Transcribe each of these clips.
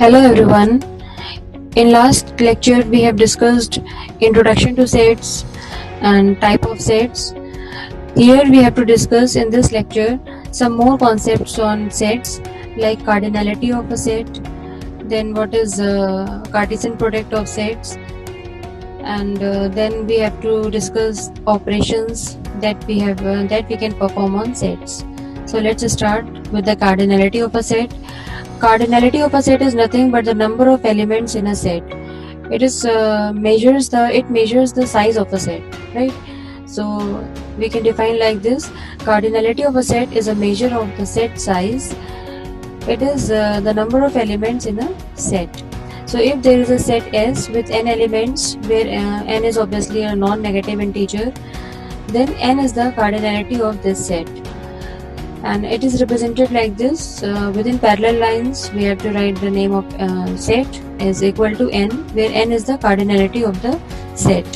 Hello everyone. In last lecture we have discussed introduction to sets and type of sets. Here we have to discuss in this lecture some more concepts on sets like cardinality of a set, then what is Cartesian product of sets, and then we have to discuss operations that we can perform on sets. So let's start with the cardinality of a set. Cardinality of a set is nothing but the number of elements in a set. It measures the size of a set, right? So we can define like this: cardinality of a set is a measure of the set size. It is the number of elements in a set. So if there is a set S with n elements, where n is obviously a non-negative integer, then n is the cardinality of this set. And it is represented like this. Within parallel lines we have to write the name of set is equal to n, where n is the cardinality of the set.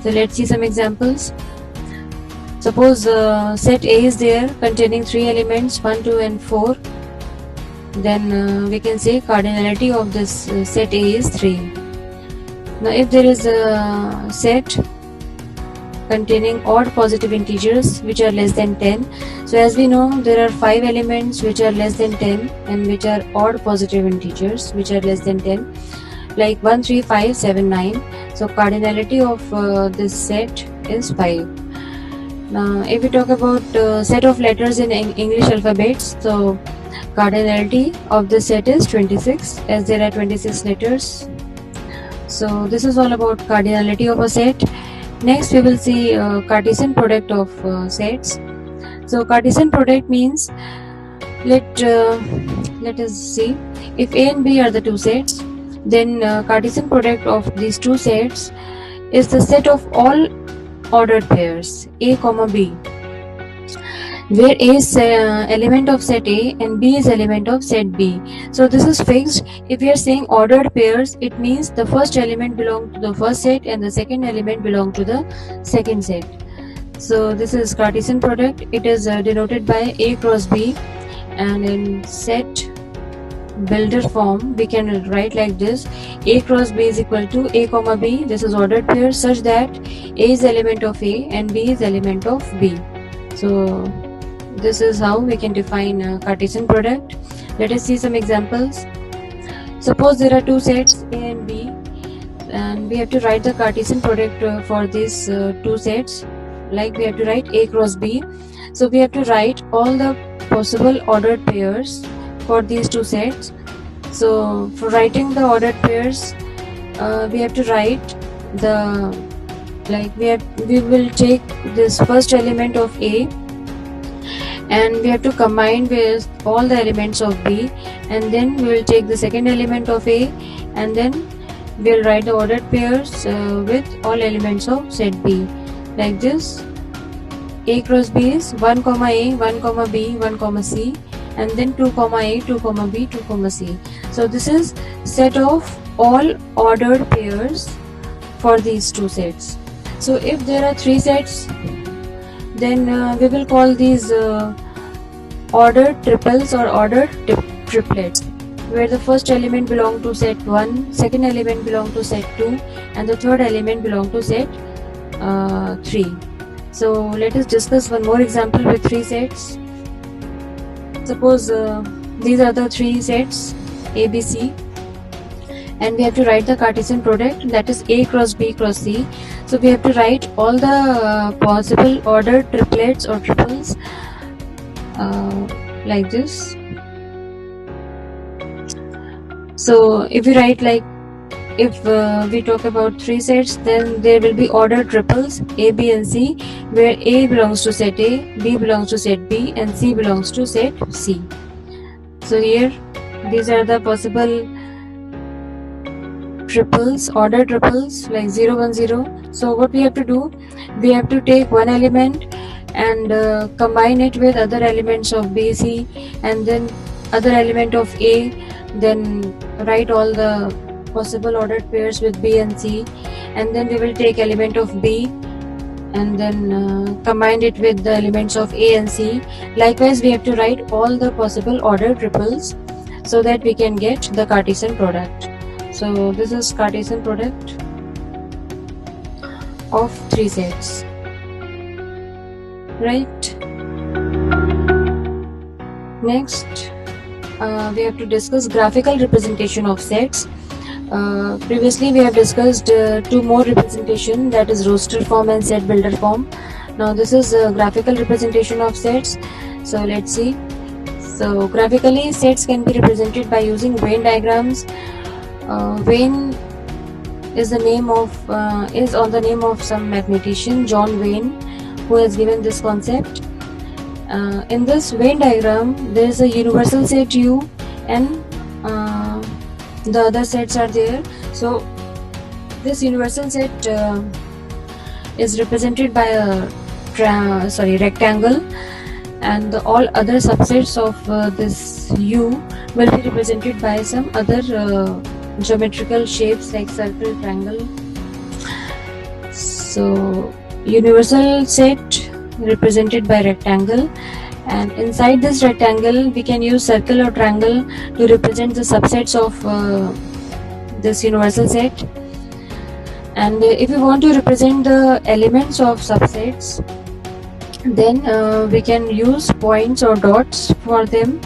So let's see some examples. Suppose set A is there containing 3 elements 1, 2 and 4. Then we can say cardinality of this set A is 3. Now if there is a set containing odd positive integers which are less than 10. So as we know, there are 5 elements which are less than 10 and which are odd positive integers which are less than 10, like 1, 3, 5, 7, 9. So cardinality of this set is 5. Now if we talk about set of letters in English alphabets, so cardinality of this set is 26, as there are 26 letters. So this is all about cardinality of a set. Next we will see Cartesian product of sets. So Cartesian product means, let us see, if A and B are the two sets, then Cartesian product of these two sets is the set of all ordered pairs A comma B, where A is element of set A and B is element of set B. So this is fixed. If we are saying ordered pairs, it means the first element belongs to the first set and the second element belongs to the second set. So this is Cartesian product. It is denoted by A cross B, and in set builder form we can write like this: A cross B is equal to A comma B. This is ordered pair such that A is element of A and B is element of B. So this is how we can define Cartesian product. Let us see some examples. Suppose there are two sets A and B, and we have to write the Cartesian product for these two sets. Like we have to write A cross B. So we have to write all the possible ordered pairs for these two sets. So for writing the ordered pairs, we have to write the, we will take this first element of A and we have to combine with all the elements of B, and then we will take the second element of A and then we will write the ordered pairs with all elements of set B. Like this: A cross B is 1 comma A, 1 comma B, 1 comma C, and then 2 comma A, 2 comma B, 2 comma C. So this is set of all ordered pairs for these two sets. So if there are 3 sets, then we will call these ordered triples or ordered triplets, where the first element belongs to set 1, second element belongs to set 2, and the third element belongs to set 3. So let us discuss one more example with 3 sets. Suppose these are the 3 sets A, B, C, and we have to write the Cartesian product, that is A cross B cross C. So we have to write all the possible ordered triplets or triples like this. So if we write like, if we talk about 3 sets, then there will be ordered triples A, B and C, where A belongs to set A, B belongs to set B and C belongs to set C. So here these are the possible triples, ordered triples, like 0, 1, 0. So what we have to do, we have to take one element and combine it with other elements of B, C, and then other element of A, then write all the possible ordered pairs with B and C, and then we will take element of B and then combine it with the elements of A and C. Likewise we have to write all the possible ordered triples. so that we can get the Cartesian product. So this is Cartesian product of three sets, right? Next, we have to discuss graphical representation of sets. Previously we have discussed two more representation, that is roster form and set builder form. Now this is a graphical representation of sets. So let's see. So graphically, sets can be represented by using Venn diagrams. Venn is the name of is on the name of some mathematician, John Venn, who has given this concept. In this Venn diagram, there is a universal set U, and the other sets are there. So this universal set is represented by a rectangle, and all other subsets of this U will be represented by some other geometrical shapes like circle, triangle. So universal set represented by rectangle, and inside this rectangle we can use circle or triangle to represent the subsets of this universal set. And if we want to represent the elements of subsets, then we can use points or dots for them.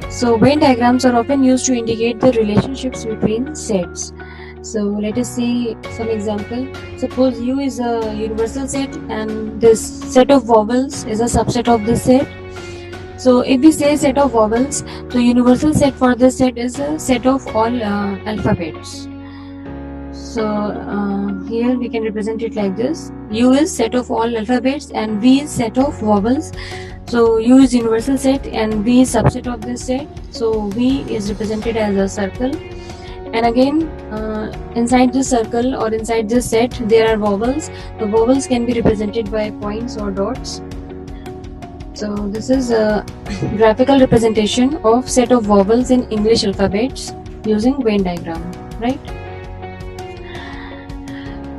So Venn diagrams are often used to indicate the relationships between sets. So let us see some example. Suppose U is a universal set and this set of vowels is a subset of this set. So if we say set of vowels, the universal set for this set is a set of all alphabets. So here we can represent it like this. U is set of all alphabets and V is set of vowels. So U is universal set and V is subset of this set. So V is represented as a circle. And again, inside this circle or inside this set, there are vowels. The vowels can be represented by points or dots. So this is a graphical representation of set of vowels in English alphabets using Venn diagram, right?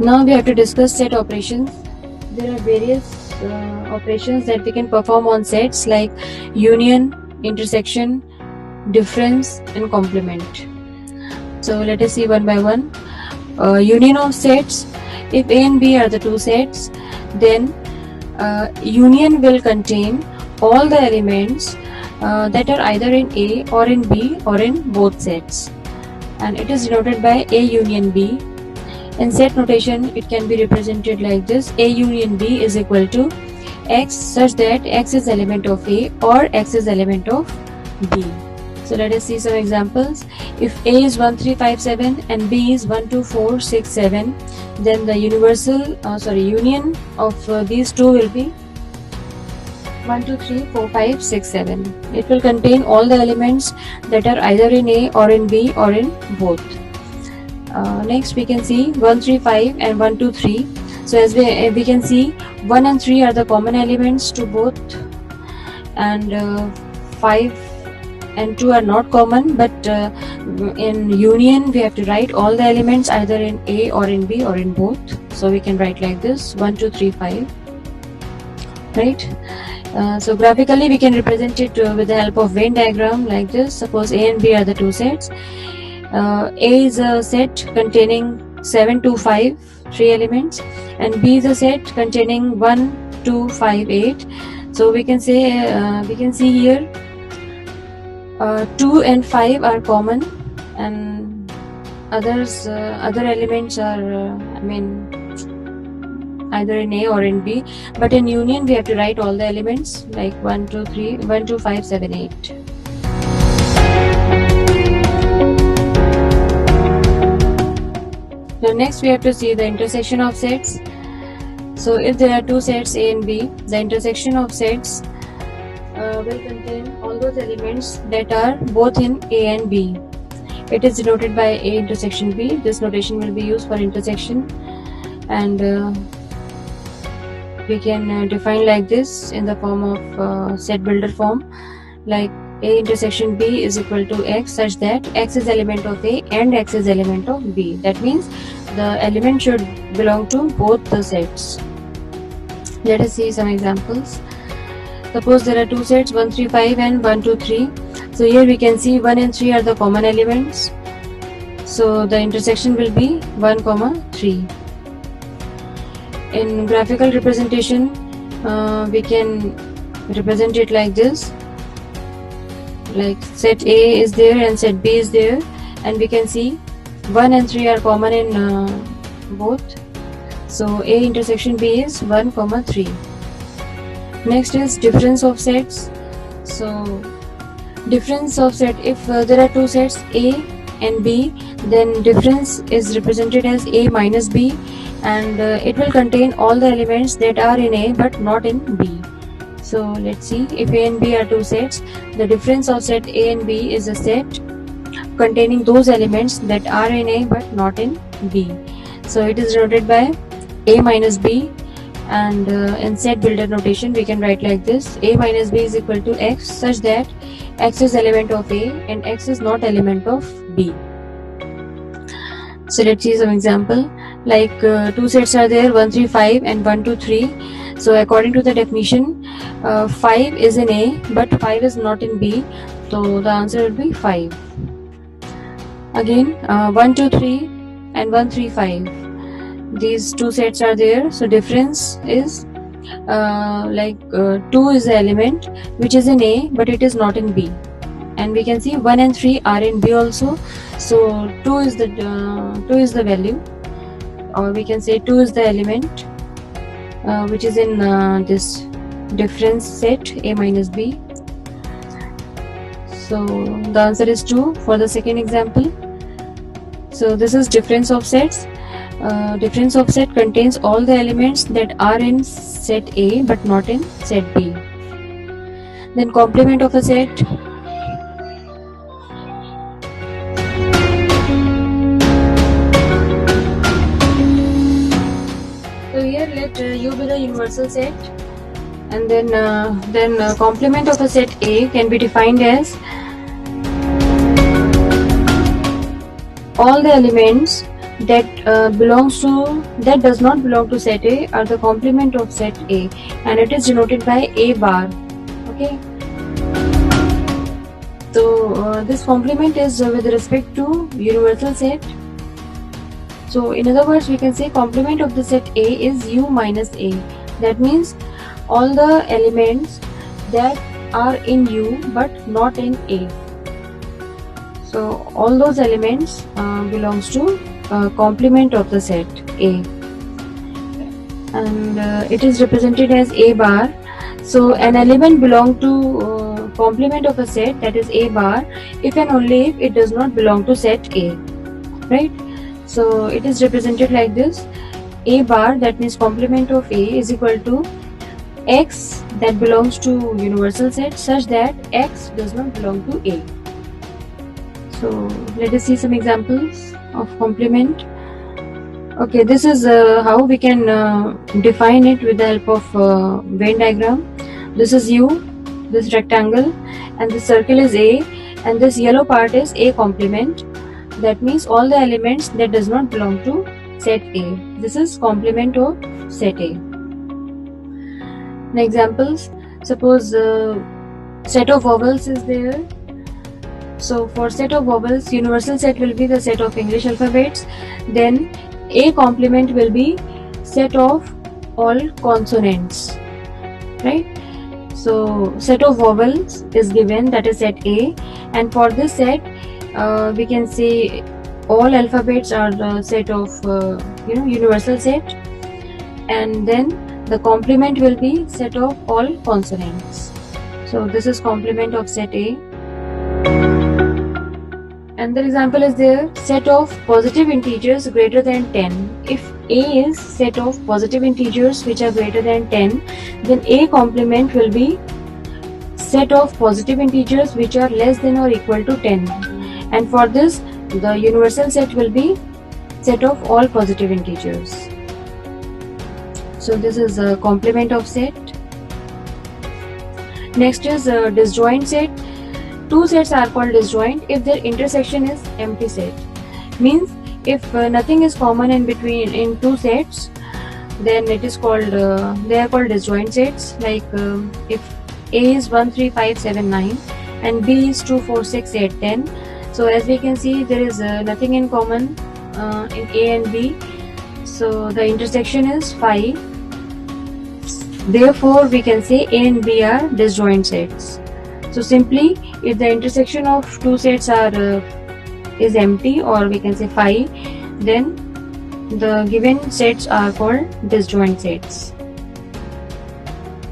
Now we have to discuss set operations. There are various operations that we can perform on sets like union, intersection, difference and complement. So let us see one by one. Union of sets. If A and B are the two sets, then union will contain all the elements that are either in A or in B or in both sets, and it is denoted by A union B. In set notation, it can be represented like this: A union B is equal to X, such that X is element of A or X is element of B. So let us see some examples. If A is 1 3 5 7 and B is 1 2 4 6 7, then the union of these two will be 1 2 3 4 5 6 7. It will contain all the elements that are either in A or in B or in both. Next we can see 1 3 5 and 1 2 3. So as we can see, 1 and 3 are the common elements to both, and 5 and 2 are not common, but in union we have to write all the elements either in A or in B or in both. So we can write like this: 1 2 3 5, right? So graphically we can represent it with the help of Venn diagram like this. Suppose A and B are the two sets. A is a set containing 7 2 5, 3 elements, and B is a set containing 1 2 5 8. So we can say we can see here 2 and 5 are common, and other elements are either in A or in B, but in union we have to write all the elements like 1 2 3 1 2 5 7 8. So next we have to see the intersection of sets. So if there are two sets A and B, the intersection of sets will contain all those elements that are both in A and B. It is denoted by A intersection B. This notation will be used for intersection, and we can define like this in the form of set builder form, like A intersection B is equal to X, such that X is element of A and X is element of B. That means the element should belong to both the sets. Let us see some examples. Suppose there are two sets 1 3 5 and 1 2 3. So here we can see 1 and 3 are the common elements. So the intersection will be 1, 3. In graphical representation, we can represent it like this. Like set A is there and set B is there, and we can see 1 and 3 are common in both. So A intersection B is 1, 3. Next is difference of sets. So difference of set, if there are two sets A and B, then difference is represented as A minus B, and it will contain all the elements that are in A but not in B. So let's see, if A and B are two sets, the difference of set A and B is a set containing those elements that are in A but not in B. So it is denoted by A minus B, and in set builder notation we can write like this: A minus B is equal to X, such that X is element of A and X is not element of B. So let's see some example. Like two sets are there, 1, 3, 5 and 1, 2, 3. So according to the definition, 5 is in A but 5 is not in B, so the answer will be 5. Again 1, 2, 3 and 1, 3, 5. These two sets are there, so difference is 2 is the element which is in A but it is not in B, and we can see 1 and 3 are in B also, so 2 is the value, or we can say 2 is the element which is in this difference set A minus B. So the answer is 2 for the second example. So this is difference of sets. Difference of set contains all the elements that are in set A but not in set B. Then complement of a set. So here let U be the universal set, and then complement of a set A can be defined as all the elements that does not belong to set A are the complement of set A, and it is denoted by A bar. Okay. So this complement is with respect to universal set. So in other words, we can say complement of the set A is U minus A. That means all the elements that are in U but not in A. So all those elements belongs to complement of the set A, and it is represented as A bar. So an element belong to complement of a set, that is A bar, if and only if it does not belong to set A, right? So it is represented like this: A bar, that means complement of A, is equal to X that belongs to universal set such that X does not belong to A. So let us see some examples of complement. Okay, this is how we can define it with the help of Venn diagram. This is U, this rectangle, and this circle is A, and this yellow part is A complement. That means all the elements that does not belong to set A. This is complement of set A. Examples: suppose set of vowels is there. So for set of vowels, universal set will be the set of English alphabets. Then A complement will be set of all consonants, right? So set of vowels is given, that is set A, and for this set we can say all alphabets are the set of universal set, and then the complement will be set of all consonants. So this is complement of set A. Another example is there: set of positive integers greater than 10. If A is set of positive integers which are greater than 10, then A complement will be set of positive integers which are less than or equal to 10. And for this, the universal set will be set of all positive integers. So this is a complement of set. Next is a disjoint set. Two sets are called disjoint if their intersection is empty set. Means if nothing is common in between in two sets, then it is called they are called disjoint sets. Like if A is 1, 3, 5, 7, 9 and B is 2, 4, 6, 8, 10. So as we can see, there is nothing in common in A and B. So the intersection is 5. Therefore, we can say A and B are disjoint sets. So simply, if the intersection of two sets is empty, or we can say 5, then the given sets are called disjoint sets.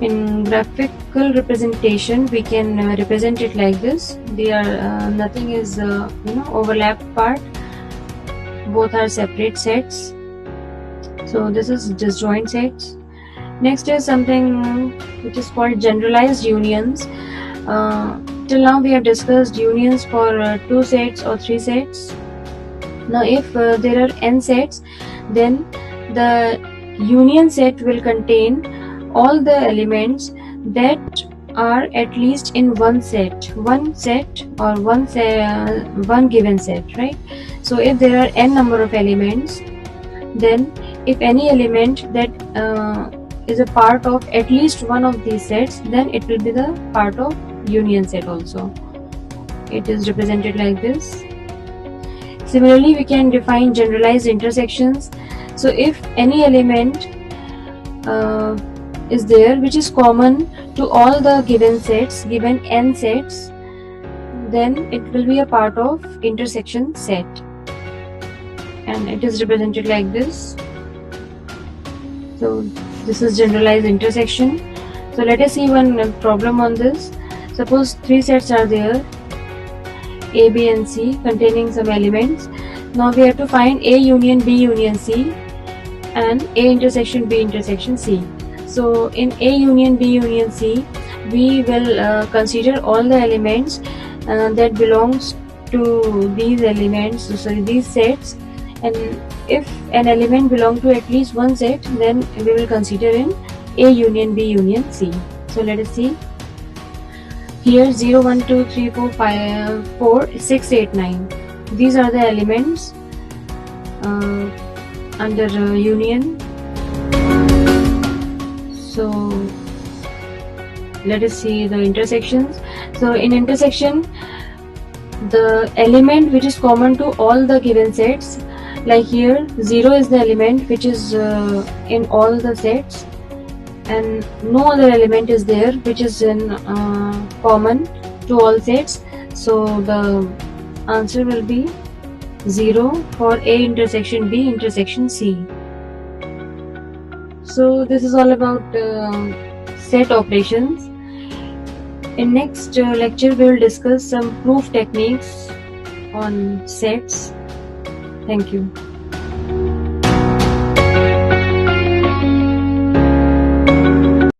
In graphical representation, we can represent it like this. They are nothing is overlapped part. Both are separate sets. So this is disjoint sets. Next is something which is called generalized unions. Till now we have discussed unions for 2 sets or 3 sets. Now if there are n sets, then the union set will contain all the elements that are at least in one set or one given set, right? So if there are n number of elements, then if any element that is a part of at least one of these sets, then it will be the part of union set also. It is represented like this. Similarly, we can define generalized intersections. So if any element is there which is common to all the given sets, given n sets, then it will be a part of intersection set, and it is represented like this. So this is generalized intersection. So let us see one problem on this. Suppose 3 sets are there, A, B and C, containing some elements. Now we have to find A union B union C and A intersection B intersection C. So in A union B union C, we will consider all the elements that belongs to these elements, these sets, and if an element belongs to at least one set, then we will consider in A union B union C. So let us see. Here 0, 1, 2, 3, 4, 5, 4, 6, 8, 9. These are the elements under union. So let us see the intersections. So in intersection, the element which is common to all the given sets, like here 0 is the element which is in all the sets, and no other element is there which is in common to all sets. So the answer will be 0 for A intersection B intersection C. So this is all about set operations. In next lecture we will discuss some proof techniques on sets. Thank you.